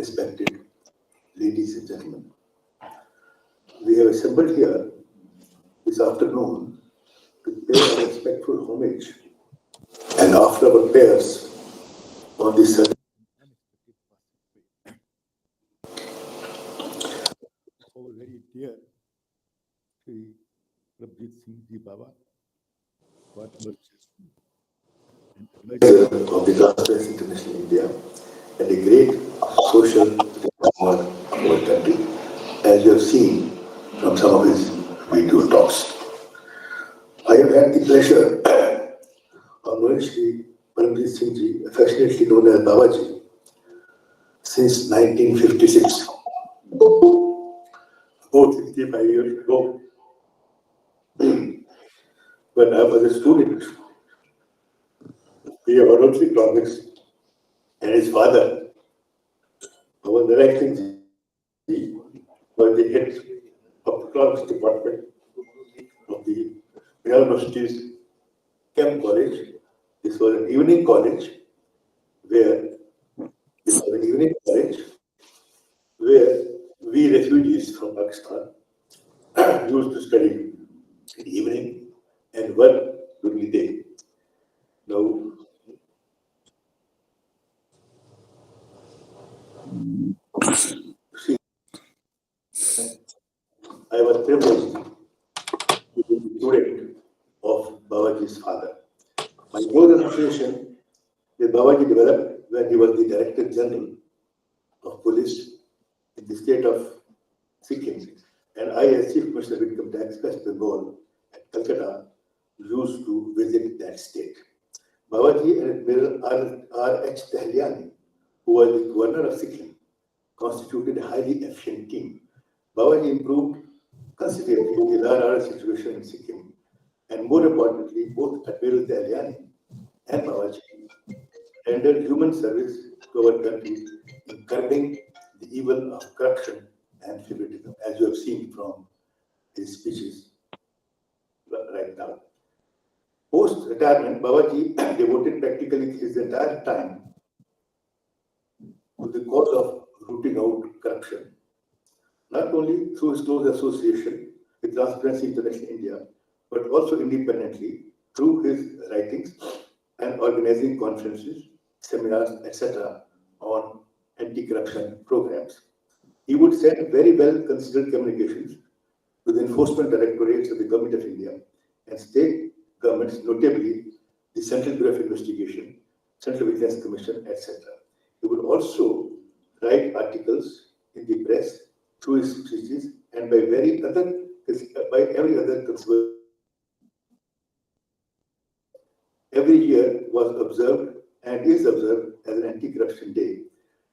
respected ladies and gentlemen, we have assembled here this afternoon to pay our respectful homage and offer our prayers on this sudden our very dear Sri Prabhjit Singh Ji Baba, and advisor of the Transparency International India, and a great social reformer of our country, as you have seen from some of his video talks. I have had the pleasure of knowing Sri Prabhjit Singh Ji, affectionately known as Babaji, since 1956. About 65 years ago, when I was a student, we were on economics, and his father, our Narak Singh Ji, was the head of the economics department of the University's Kemp College. This was an evening college where we refugees from Pakistan used to study in the evening and work during the day. Now, see, I was privileged to be the student of Babaji's father. My close association with Babaji developed when he was the Director General of Police in the state of Sikkim, and I, as Chief Commissioner of Income Tax, West Bengal, at Calcutta, used to visit that state. Babaji and Admiral R.H. Tahliani, who was the Governor of Sikkim, constituted a highly efficient team. Babaji improved considerably the law and order situation in Sikkim, and more importantly, both Admiral Tahliani and Babaji rendered human service to our country in curbing the evil of corruption and favoritism, as you have seen from his speeches right now. Post-retirement, Babaji devoted practically his entire time to the cause of rooting out corruption, not only through his close association with Transparency International India, but also independently through his writings and organizing conferences, seminars, etc. on anti-corruption programs. He would send very well considered communications to the enforcement directorates of the Government of India and state governments, notably the Central Bureau of Investigation, Central Vigilance Commission, etc. He would also write articles in the press through his speeches and by every other consumer. Every year was observed and is observed as an anti-corruption day,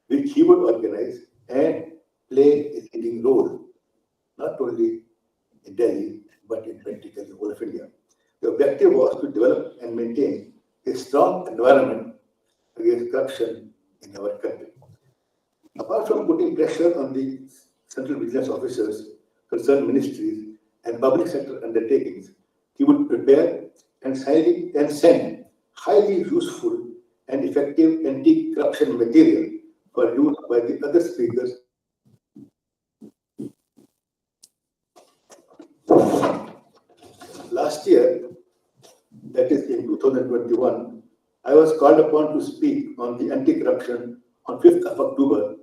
which he would organize and play a leading role, not only in Delhi, but in practically the whole of India. The objective was to develop and maintain a strong environment against corruption in our country. Apart from putting pressure on the central vigilance officers, concerned ministries, and public sector undertakings, he would prepare and send highly useful and effective anti-corruption material for use by the other speakers. Last year, that is in 2021, I was called upon to speak on the anti-corruption on 5th of October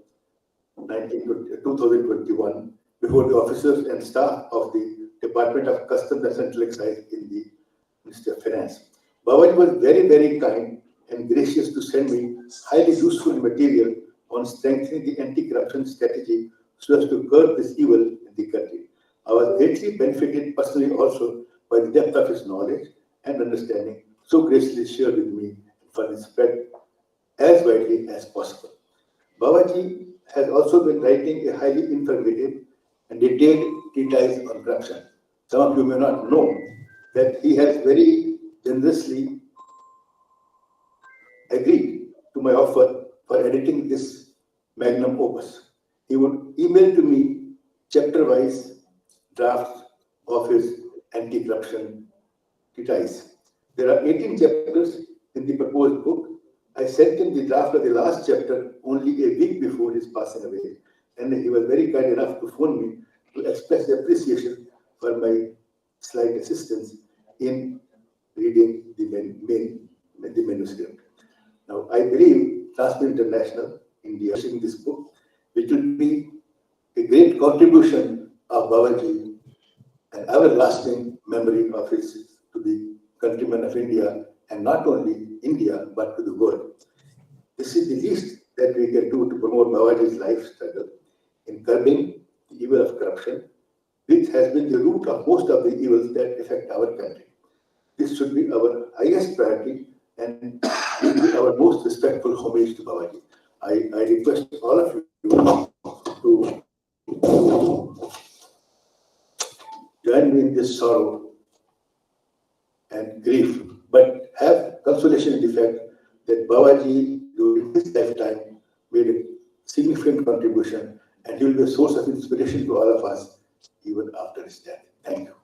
2021 before the officers and staff of the Department of Customs and Central Excise in the Ministry of Finance. Babaji was very, very kind and gracious to send me highly useful material on strengthening the anti-corruption strategy so as to curb this evil in the country. I was greatly benefited personally also by the depth of his knowledge and understanding so graciously shared with me for the spread as widely as possible. Babaji has also been writing a highly informative and detailed treatise on corruption. Some of you may not know that he has very generously agreed to my offer for editing this magnum opus. He would email to me chapter-wise drafts of his anti-corruption treatise. There are 18 chapters in the proposed book. I sent him the draft of the last chapter only a week before his his passing away. And he was very kind enough to phone me to express appreciation for my slight assistance in reading the manuscript. Now, I believe Transparent International, India, in this book, which will be a great contribution of Babaji, an everlasting memory of his to the countrymen of India, and not only India, but to the world. This is the least that we can do to promote Babaji's life struggle in curbing the evil of corruption, which has been the root of most of the evils that affect our country. This should be our highest priority and our most respectful homage to Babaji. I request all of you to join me in this sorrow and grief, but have consolation in the fact that Babaji, during his lifetime, made a significant contribution, and he will be a source of inspiration to all of us even after his death. Thank you.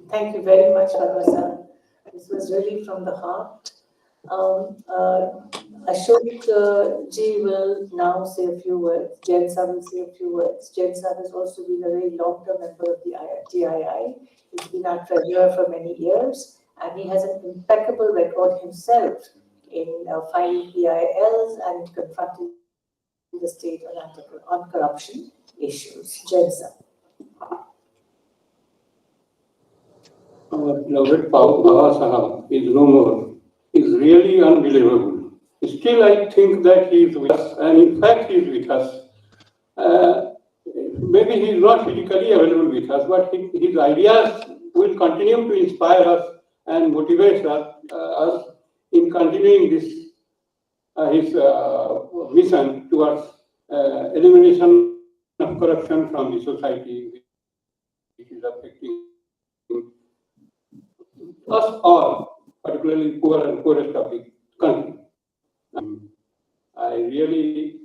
Thank you very much, Bhagavasan. This was really from the heart. Ashok ji will now say a few words. Jain Sahib will say a few words. Jain Sahib has also been a very long-term member of the TII. He's been our treasurer for many years, and he has an impeccable record himself in filing PILs and confronting the state on corruption issues. Jain Sahib. Our beloved Baba Sahab is no more. It's really unbelievable. Still, I think that he is with us, and in fact, he is with us. Maybe he is not physically available with us, but his ideas will continue to inspire us and motivate us in continuing this his mission towards elimination of corruption from the society, which is affecting us all, particularly poor and poorest of the country. I really,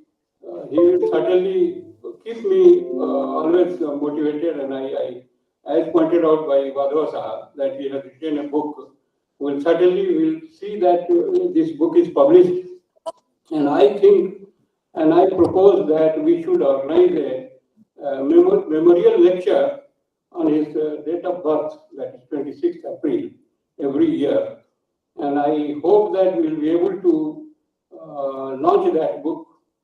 he will certainly keep me always motivated, and I, as pointed out by Vadhava Sahab, that he has written a book. Will see that this book is published, and I think, and I propose that we should organize a memorial lecture on his date of birth, that is 26th April, every year. And I hope that we will be able to launch that book